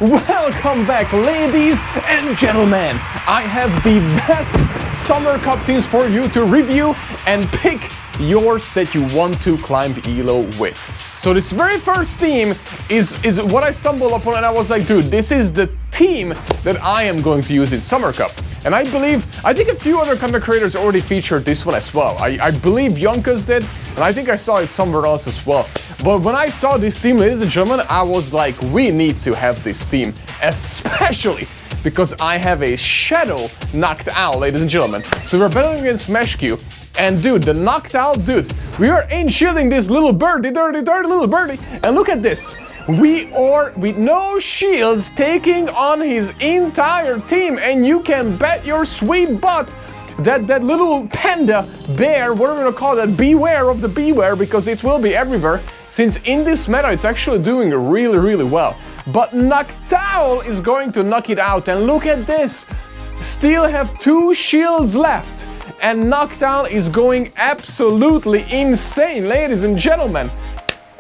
Welcome back, ladies and gentlemen. I have the best Summer Cup teams for you to review and pick yours that you want to climb ELO with. So this very first team is what I stumbled upon, and I was like, dude, this is the team that I am going to use in Summer Cup. And I think a few other content creators already featured this one as well. I believe Yonkas did, and I think I saw it somewhere else as well. But when I saw this team, ladies and gentlemen, I was like, we need to have this team, especially because I have a Shadow Noctowl, ladies and gentlemen. So we're battling against Meshku. And dude, the Noctowl, dude, we are shielding this little birdie, dirty little birdie. And look at this. We are, with no shields, taking on his entire team. And you can bet your sweet butt that that little panda bear, whatever you call that, beware of the beware, because it will be everywhere. Since in this meta, it's actually doing really well. But Noctowl is going to knock it out. And look at this. Still have 2 shields left. And Noctowl is going absolutely insane, ladies and gentlemen.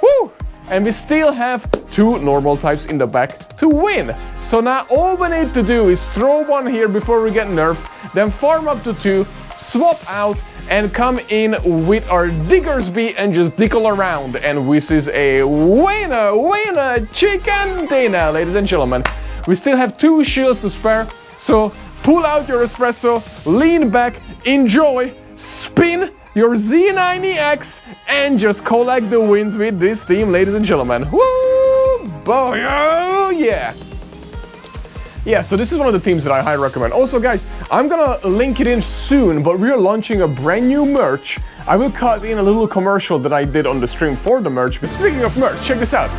Woo! And we still have 2 normal types in the back to win. So now all we need to do is throw 1 here before we get nerfed, then farm up to 2, swap out, and come in with our Diggersby and just dickle around. And this is a winner chicken dinner, ladies and gentlemen. We still have 2 shields to spare, so pull out your espresso, lean back, enjoy, spin your Z90X, and just collect the wins with this team, ladies and gentlemen. Woo! Boy, oh yeah! Yeah, so this is one of the teams that I highly recommend. Also, guys, I'm gonna link it in soon, but we are launching a brand new merch. I will cut in a little commercial that I did on the stream for the merch. But speaking of merch, check this out.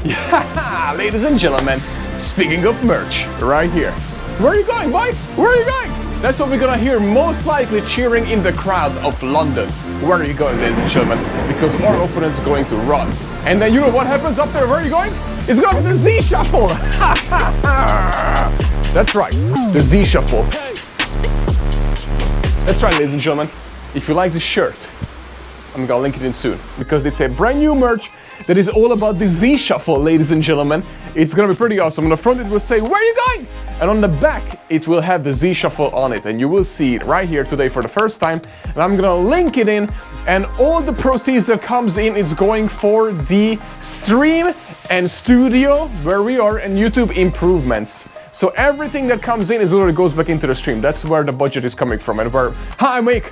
Yeah, ladies and gentlemen, speaking of merch, right here. Where are you going, boy? Where are you going? That's what we're gonna hear most likely cheering in the crowd of London. Where are you going, ladies and gentlemen? Because our opponent's going to run. And then you know what happens up there? Where are you going? It's gonna be the Z Shuffle! That's right, the Z Shuffle. That's right, ladies and gentlemen. If you like this shirt, I'm gonna link it in soon. Because it's a brand new merch that is all about the Z Shuffle, ladies and gentlemen. It's gonna be pretty awesome. On the front it will say, where are you going? And on the back it will have the Z Shuffle on it. And you will see it right here today for the first time. And I'm gonna link it in. And all the proceeds that comes in is going for the stream and studio where we are, and YouTube improvements. So everything that comes in is literally goes back into the stream. That's where the budget is coming from, and where I make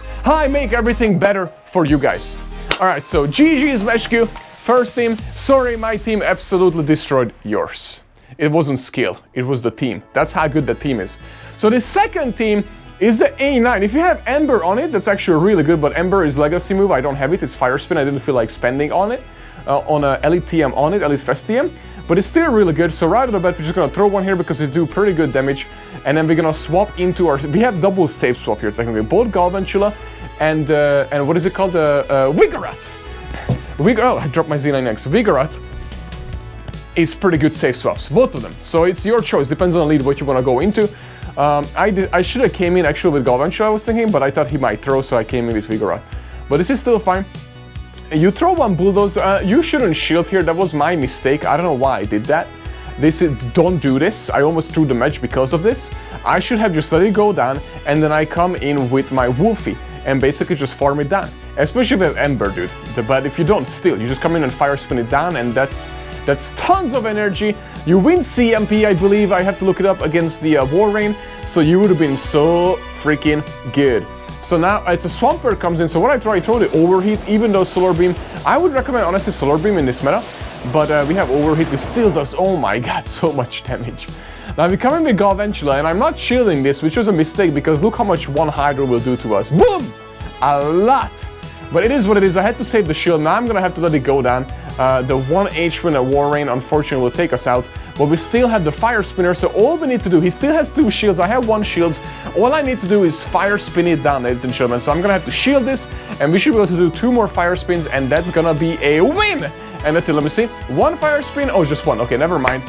everything better for you guys. All right, so GG's Meshku. First team, sorry, my team absolutely destroyed yours. It wasn't skill, it was the team. That's how good the team is. So the second team is the A9. If you have Ember on it, that's actually really good, but Ember is legacy move. I don't have it, it's Fire Spin. I didn't feel like spending on it, on a Elite TM on it, Elite Fest TM. But it's still really good, so right off the bat, we're just gonna throw 1 here because it do pretty good damage. And then we're gonna swap into our, we have double save swap here technically. Both Galvantula and what is it called? Vigoroth. Oh, I dropped my Z9X. Vigoroth is pretty good save swaps, both of them. So it's your choice, depends on the lead what you want to go into. I should have came in actually with Galvantula, I was thinking, but I thought he might throw, so I came in with Vigoroth. But this is still fine. You throw 1 Bulldoze, you shouldn't shield here, that was my mistake. I don't know why I did that. Don't do this. I almost threw the match because of this. I should have just let it go down, and then I come in with my Wolfie and basically just farm it down. Especially with Ember, dude. But if you don't, still, you just come in and Fire Spin it down, and that's tons of energy. You win CMP, I believe. I have to look it up against the War Rain. So you would have been so freaking good. So now it's a Swampert comes in. So what I throw the Overheat, even though Solar Beam, I would recommend honestly Solar Beam in this meta. But we have Overheat, which still does, oh my god, so much damage. Now we come in with Galvantula, and I'm not shielding this, which was a mistake because look how much 1 Hydro will do to us. Boom! A lot! But it is what it is. I had to save the shield. Now I'm gonna have to let it go down. The 1 H-Win and War Rain unfortunately will take us out. But we still have the Fire Spinner, so all we need to do, he still has 2 shields, I have 1 shield. All I need to do is Fire Spin it down, ladies and gentlemen. So I'm gonna have to shield this, and we should be able to do 2 more Fire Spins, and that's gonna be a win! And that's it, let me see. 1 Fire Spin, oh, just 1, okay, never mind.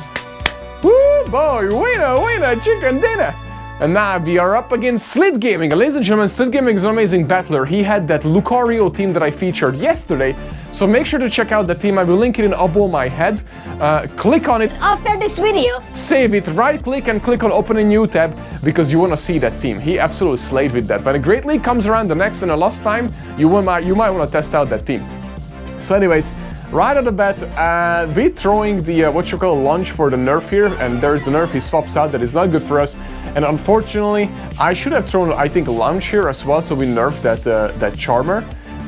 Woo, boy, winner, chicken dinner! And now we are up against Slit Gaming. And ladies and gentlemen, Slit Gaming is an amazing battler. He had that Lucario team that I featured yesterday. So make sure to check out the team. I will link it in above my head. Click on it after this video. Save it, right click and click on open a new tab because you want to see that team. He absolutely slayed with that. When a Great League comes around the next and the last time, you might want to test out that team. So anyways, right at the bat, we're throwing the launch for the nerf here, and there's the nerf he swaps out that is not good for us. And unfortunately, I should have thrown, I think, launch here as well, so we nerfed that Charmer.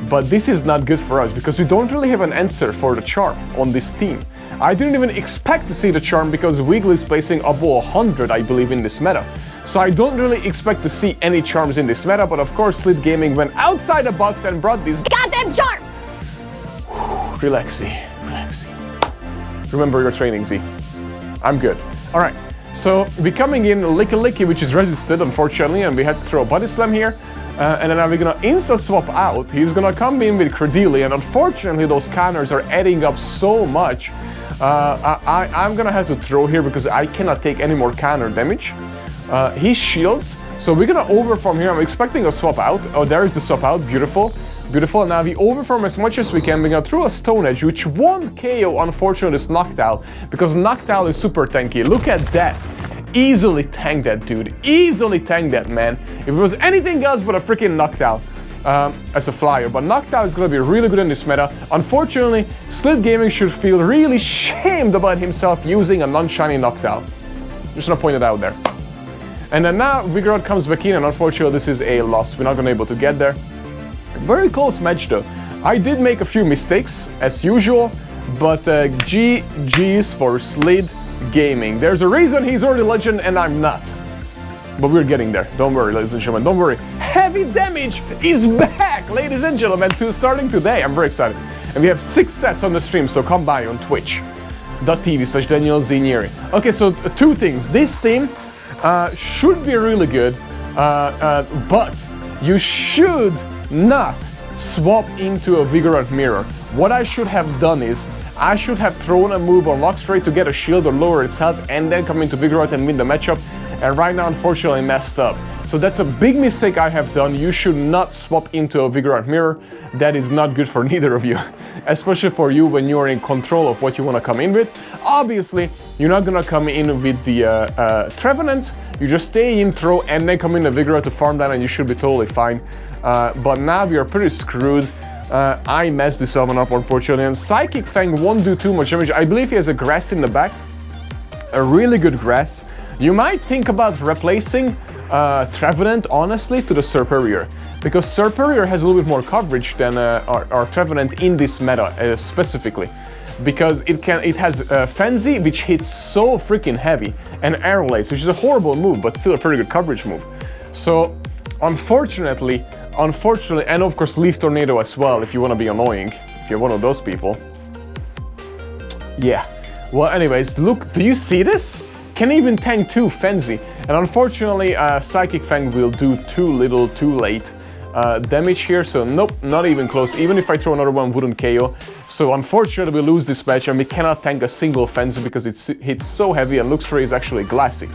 But this is not good for us because we don't really have an answer for the Charm on this team. I didn't even expect to see the Charm because Wiggly is placing above 100, I believe, in this meta. So I don't really expect to see any Charms in this meta, but of course Slit Gaming went outside the box and brought this goddamn Charm! Relaxy. Remember your training, Z. I'm good. Alright, so we're coming in Licky, which is resisted, unfortunately, and we had to throw a Body Slam here. And then we're gonna insta-swap out. He's gonna come in with Cradily, and unfortunately those counters are adding up so much. I'm gonna have to throw here because I cannot take any more counter damage. He shields, so we're gonna overform here. I'm expecting a swap out. Oh, there is the swap out, beautiful. Beautiful, now we overform as much as we can. We're gonna throw a Stone Edge, which won't KO, unfortunately, this Noctowl, because Noctowl is super tanky. Look at that. Easily tank that, dude. Easily tank that, man. If it was anything else but a freaking Noctowl as a flyer. But Noctowl is gonna be really good in this meta. Unfortunately, Slit Gaming should feel really shamed about himself using a non-shiny Noctowl. Just gonna point it out there. And then now Vigoroth comes back in, and unfortunately this is a loss. We're not gonna be able to get there. Very close match though. I did make a few mistakes as usual, but GG's for Slit Gaming. There's a reason he's already legend and I'm not. But we're getting there. Don't worry, ladies and gentlemen, don't worry. Heavy Damage is back, ladies and gentlemen, starting today. I'm very excited. And we have 6 sets on the stream, so come by on twitch.tv/DanielZinieri. Okay, so 2 things. This team should be really good, but you should not swap into a Vigoroth Mirror. What I should have done is I should have thrown a move on Luxray to get a shield or lower its health and then come into Vigoroth and win the matchup, and right now unfortunately messed up. So that's a big mistake I have done. You should not swap into a Vigoroth Mirror. That is not good for neither of you, especially for you when you are in control of what you want to come in with. Obviously, you're not gonna come in with the Trevenant. You just stay in, throw, and then come in a Vigoroth to farm down and you should be totally fine. But now we are pretty screwed. I messed this one up, unfortunately, and Psychic Fang won't do too much damage. I believe he has a Grass in the back, a really good Grass. You might think about replacing Trevenant, honestly, to the Serperior, because Serperior has a little bit more coverage than our Trevenant in this meta, specifically. Because it has Frenzy, which hits so freaking heavy, and Aerolace, which is a horrible move, but still a pretty good coverage move. So, unfortunately, and of course Leaf Tornado as well, if you want to be annoying, if you're one of those people. Yeah. Well, anyways, look, do you see this? Can even tank 2 Frenzy, and unfortunately Psychic Fang will do too little, too late damage here, so nope, not even close. Even if I throw another one, wouldn't KO. So unfortunately we lose this match and we cannot tank a single Frenzy because it hits so heavy, and Luxray is actually Glassy.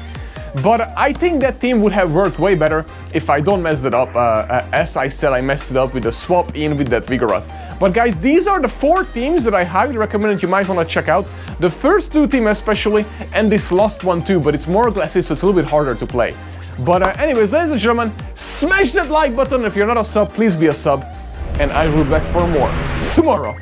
But I think that team would have worked way better if I don't mess it up. As I said, I messed it up with the swap in with that Vigoroth. But guys, these are the 4 teams that I highly recommend that you might want to check out. The first 2 teams especially, and this last one too, but it's more Glassy, so it's a little bit harder to play. But anyways, ladies and gentlemen, smash that like button. If you're not a sub, please be a sub. And I will be back for more tomorrow.